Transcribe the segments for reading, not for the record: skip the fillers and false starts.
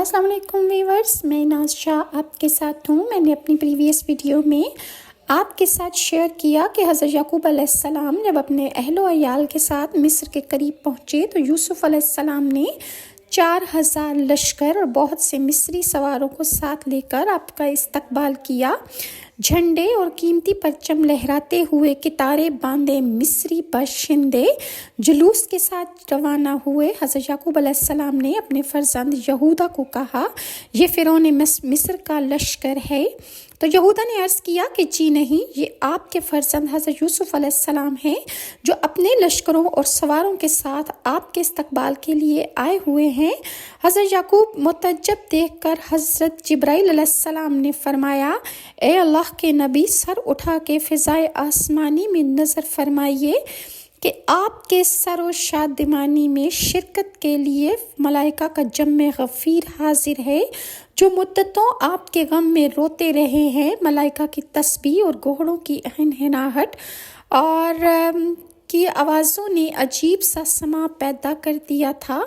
السلام علیکم ویورز، میں ناز شاہ آپ کے ساتھ ہوں۔ میں نے اپنی پریویس ویڈیو میں آپ کے ساتھ شیئر کیا کہ حضرت یعقوب علیہ السلام جب اپنے اہل و عیال کے ساتھ مصر کے قریب پہنچے تو یوسف علیہ السلام نے 4000 لشکر اور بہت سے مصری سواروں کو ساتھ لے کر آپ کا استقبال کیا۔ جھنڈے اور قیمتی پرچم لہراتے ہوئے کتارے باندھے مصری باشندے جلوس کے ساتھ روانہ ہوئے۔ حضرت یعقوب علیہ السلام نے اپنے فرزند یہودا کو کہا، یہ فرعون مصر کا لشکر ہے۔ تو یہودا نے عرض کیا کہ جی نہیں، یہ آپ کے فرزند حضرت یوسف علیہ السلام ہیں جو اپنے لشکروں اور سواروں کے ساتھ آپ کے استقبال کے لیے آئے ہوئے ہیں۔ حضرت یعقوب متعجب دیکھ کر حضرت جبرائیل علیہ السلام نے فرمایا، اے اللہ کے نبی، سر اٹھا کے فضائے آسمانی میں نظر فرمائیے کہ آپ کے سر و شادمانی میں شرکت کے لیے ملائکہ کا جمع غفیر حاضر ہے جو مدتوں آپ کے غم میں روتے رہے ہیں۔ ملائکہ کی تسبیح اور گھوڑوں کی ہنہناہٹ اور کی آوازوں نے عجیب سا سما پیدا کر دیا تھا۔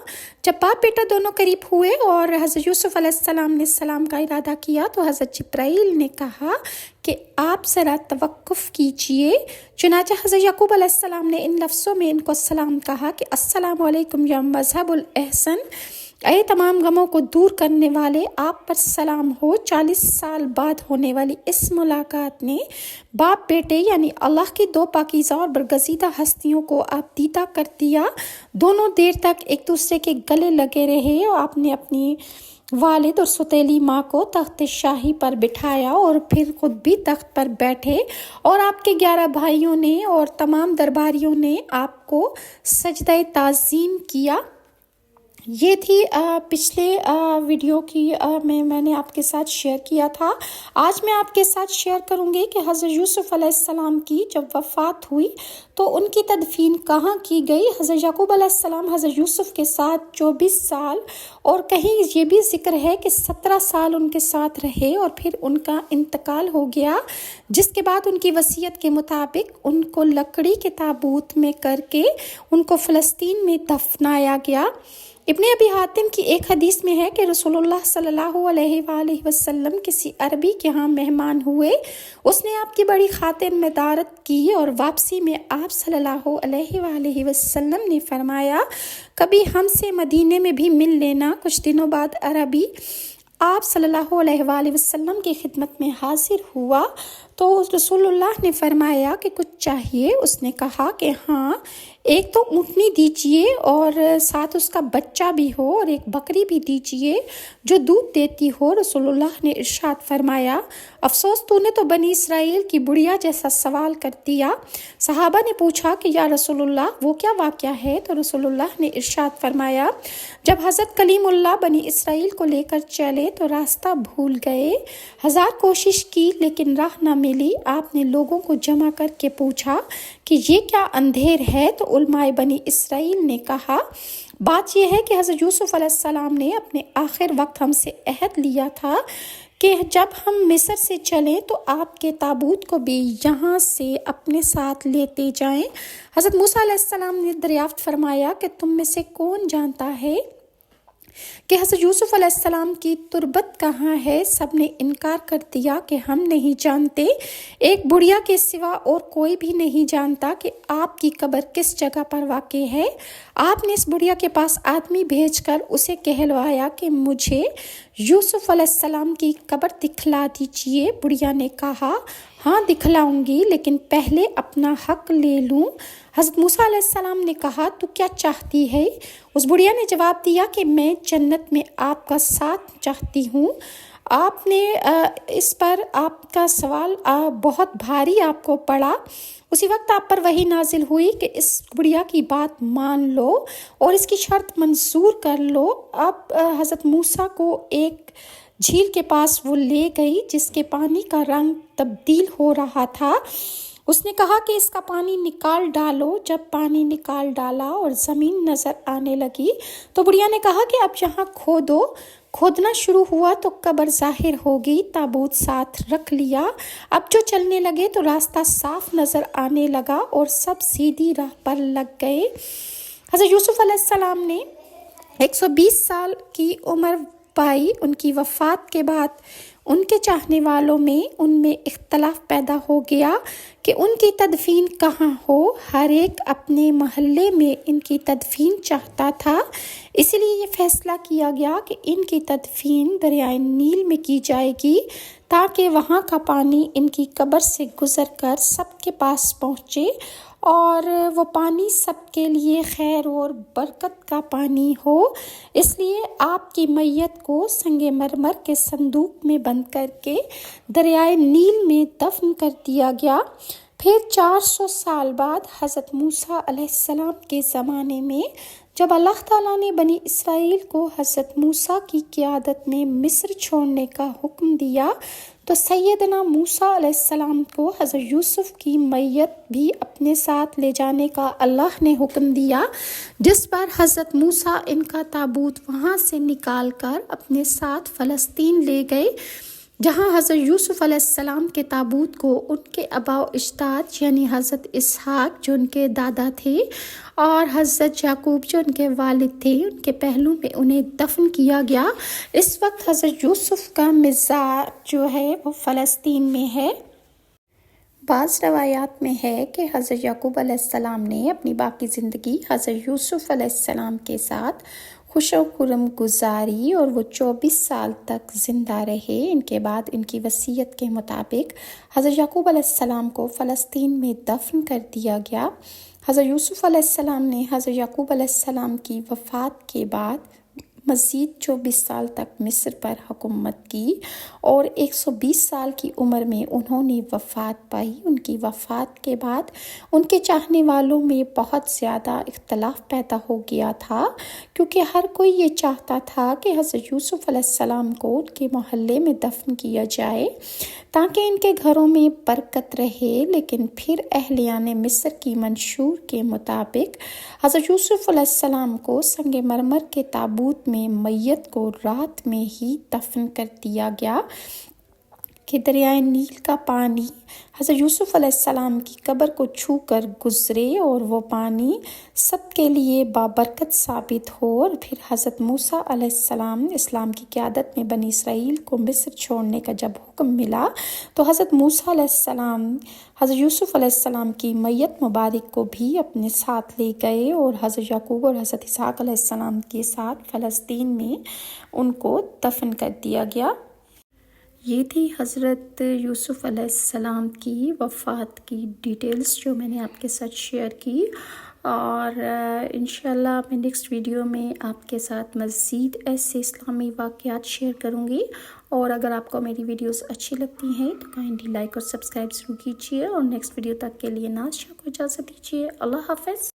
جب باپ بیٹا دونوں قریب ہوئے اور حضرت یوسف علیہ السلام نے سلام کا ارادہ کیا تو حضرت جبرائیل نے کہا کہ آپ ذرا توقف کیجئے۔ چنانچہ حضرت یعقوب علیہ السلام نے ان لفظوں میں ان کو سلام کہا کہ السلام علیکم یا مذہب الاحسن، اے تمام غموں کو دور کرنے والے، آپ پر سلام ہو۔ 40 سال بعد ہونے والی اس ملاقات نے باپ بیٹے یعنی اللہ کی دو پاکیزہ اور برگزیدہ ہستیوں کو آپ دیدہ کر دیا۔ دونوں دیر تک ایک دوسرے کے گلے لگے رہے اور آپ نے اپنی والد اور ستیلی ماں کو تخت شاہی پر بٹھایا اور پھر خود بھی تخت پر بیٹھے، اور آپ کے 11 بھائیوں نے اور تمام درباریوں نے آپ کو سجدہ تعظیم کیا۔ یہ تھی پچھلے ویڈیو کی میں نے آپ کے ساتھ شیئر کیا تھا۔ آج میں آپ کے ساتھ شیئر کروں گی کہ حضرت یوسف علیہ السلام کی جب وفات ہوئی تو ان کی تدفین کہاں کی گئی۔ حضرت یعقوب علیہ السلام حضرت یوسف کے ساتھ 24 سال اور کہیں یہ بھی ذکر ہے کہ 17 سال ان کے ساتھ رہے اور پھر ان کا انتقال ہو گیا، جس کے بعد ان کی وصیت کے مطابق ان کو لکڑی کے تابوت میں کر کے ان کو فلسطین میں دفنایا گیا۔ ابن ابی حاتم کی ایک حدیث میں ہے کہ رسول اللہ صلی اللہ علیہ وآلہ وسلم کسی عربی کے ہاں مہمان ہوئے، اس نے آپ کی بڑی خاطر مدارت کی اور واپسی میں آپ صلی اللہ علیہ وآلہ وسلم نے فرمایا، کبھی ہم سے مدینے میں بھی مل لینا۔ کچھ دنوں بعد عربی آپ صلی اللہ علیہ وآلہ وسلم کی خدمت میں حاضر ہوا تو رسول اللہ نے فرمایا کہ کچھ چاہیے؟ اس نے کہا کہ ہاں، ایک تو اونٹنی دیجئے اور ساتھ اس کا بچہ بھی ہو، اور ایک بکری بھی دیجئے جو دودھ دیتی ہو۔ رسول اللہ نے ارشاد فرمایا، افسوس تو نے تو بنی اسرائیل کی بڑیا جیسا سوال کر دیا۔ صحابہ نے پوچھا کہ یا رسول اللہ وہ کیا واقعہ ہے؟ تو رسول اللہ نے ارشاد فرمایا، جب حضرت کلیم اللہ بنی اسرائیل کو لے کر چلے تو راستہ بھول گئے، 1000 کوشش کی لیکن راہ نہ ملی۔ آپ نے لوگوں کو جمع کر کے پوچھا کہ یہ کیا اندھیر ہے؟ تو علماء بنی اسرائیل نے کہا، بات یہ ہے کہ حضرت یوسف علیہ السلام نے اپنے آخر وقت ہم سے عہد لیا تھا کہ جب ہم مصر سے چلیں تو آپ کے تابوت کو بھی یہاں سے اپنے ساتھ لیتے جائیں۔ حضرت موسیٰ علیہ السلام نے دریافت فرمایا کہ تم میں سے کون جانتا ہے کہ حضرت یوسف علیہ السلام کی تربت کہاں ہے؟ سب نے انکار کر دیا کہ ہم نہیں جانتے۔ ایک بڑھیا کے سوا اور کوئی بھی نہیں جانتا کہ آپ کی قبر کس جگہ پر واقع ہے۔ آپ نے اس بڑھیا کے پاس آدمی بھیج کر اسے کہلوایا کہ مجھے یوسف علیہ السلام کی قبر دکھلا دیجیے۔ بڑھیا نے کہا، ہاں دکھلاؤں گی، لیکن پہلے اپنا حق لے لوں۔ حضرت موسیٰ علیہ السلام نے کہا، تو کیا چاہتی ہے؟ اس بڑھیا نے جواب دیا کہ میں جنت میں آپ کا ساتھ چاہتی ہوں۔ آپ نے اس پر آپ کا سوال بہت بھاری آپ کو پڑا۔ اسی وقت آپ پر وحی نازل ہوئی کہ اس بڑھیا کی بات مان لو اور اس کی شرط منظور کر لو۔ اب حضرت موسیٰ کو ایک جھیل کے پاس وہ لے گئی جس کے پانی کا رنگ تبدیل ہو رہا تھا۔ اس نے کہا کہ اس کا پانی نکال ڈالو۔ جب پانی نکال ڈالا اور زمین نظر آنے لگی تو بڑھیا نے کہا کہ اب یہاں کھودو۔ کھودنا شروع ہوا تو قبر ظاہر ہو گئی۔ تابوت ساتھ رکھ لیا۔ اب جو چلنے لگے تو راستہ صاف نظر آنے لگا اور سب سیدھی راہ پر لگ گئے۔ حضرت یوسف علیہ السلام نے 120 سال کی عمر پائی۔ ان کی وفات کے بعد ان کے چاہنے والوں میں ان میں اختلاف پیدا ہو گیا کہ ان کی تدفین کہاں ہو۔ ہر ایک اپنے محلے میں ان کی تدفین چاہتا تھا، اس لیے یہ فیصلہ کیا گیا کہ ان کی تدفین دریائے نیل میں کی جائے گی تاکہ وہاں کا پانی ان کی قبر سے گزر کر سب کے پاس پہنچے اور وہ پانی سب کے لیے خیر اور برکت کا پانی ہو۔ اس لیے آپ کی میت کو سنگ مرمر کے صندوق میں بند کر کے دریائے نیل میں دفن کر دیا گیا۔ پھر 400 سال بعد حضرت موسیٰ علیہ السلام کے زمانے میں جب اللہ تعالیٰ نے بنی اسرائیل کو حضرت موسیٰ کی قیادت میں مصر چھوڑنے کا حکم دیا تو سیدنا موسیٰ علیہ السلام کو حضرت یوسف کی میت بھی اپنے ساتھ لے جانے کا اللہ نے حکم دیا، جس پر حضرت موسیٰ ان کا تابوت وہاں سے نکال کر اپنے ساتھ فلسطین لے گئے، جہاں حضرت یوسف علیہ السلام کے تابوت کو ان کے آباء و اجداد یعنی حضرت اسحاق جو ان کے دادا تھے اور حضرت یعقوب جو ان کے والد تھے، ان کے پہلو میں انہیں دفن کیا گیا۔ اس وقت حضرت یوسف کا مزار جو ہے وہ فلسطین میں ہے۔ بعض روایات میں ہے کہ حضرت یعقوب علیہ السلام نے اپنی باقی زندگی حضرت یوسف علیہ السلام کے ساتھ خوش و خرم گزاری اور وہ 24 سال تک زندہ رہے۔ ان کے بعد ان کی وصیت کے مطابق حضرت یعقوب علیہ السلام کو فلسطین میں دفن کر دیا گیا۔ حضرت یوسف علیہ السلام نے حضرت یعقوب علیہ السلام کی وفات کے بعد مزید 24 سال تک مصر پر حکومت کی اور 120 سال کی عمر میں انہوں نے وفات پائی۔ ان کی وفات کے بعد ان کے چاہنے والوں میں بہت زیادہ اختلاف پیدا ہو گیا تھا، کیونکہ ہر کوئی یہ چاہتا تھا کہ حضرت یوسف علیہ السلام کو ان کے محلے میں دفن کیا جائے تاکہ ان کے گھروں میں برکت رہے، لیکن پھر اہلیان مصر کی منشور کے مطابق حضرت یوسف علیہ السلام کو سنگ مرمر کے تابوت میں میت کو رات میں ہی دفن کر دیا گیا کہ دریائے نیل کا پانی حضرت یوسف علیہ السلام کی قبر کو چھو کر گزرے اور وہ پانی سب کے لیے بابرکت ثابت ہو۔ اور پھر حضرت موسیٰ علیہ السلام اسلام کی قیادت میں بنی اسرائیل کو مصر چھوڑنے کا جب حکم ملا تو حضرت موسیٰ علیہ السلام حضرت یوسف علیہ السلام کی میت مبارک کو بھی اپنے ساتھ لے گئے اور حضرت یعقوب اور حضرت اسحاق علیہ السلام کے ساتھ فلسطین میں ان کو دفن کر دیا گیا۔ یہ تھی حضرت یوسف علیہ السلام کی وفات کی ڈیٹیلز جو میں نے آپ کے ساتھ شیئر کی، اور انشاءاللہ میں نیکسٹ ویڈیو میں آپ کے ساتھ مزید ایسے اسلامی واقعات شیئر کروں گی۔ اور اگر آپ کو میری ویڈیوز اچھی لگتی ہیں تو کائنڈلی لائک اور سبسکرائب ضرور کیجیے، اور نیکسٹ ویڈیو تک کے لیے ناز شاہ کو اجازت دیجیے۔ اللہ حافظ۔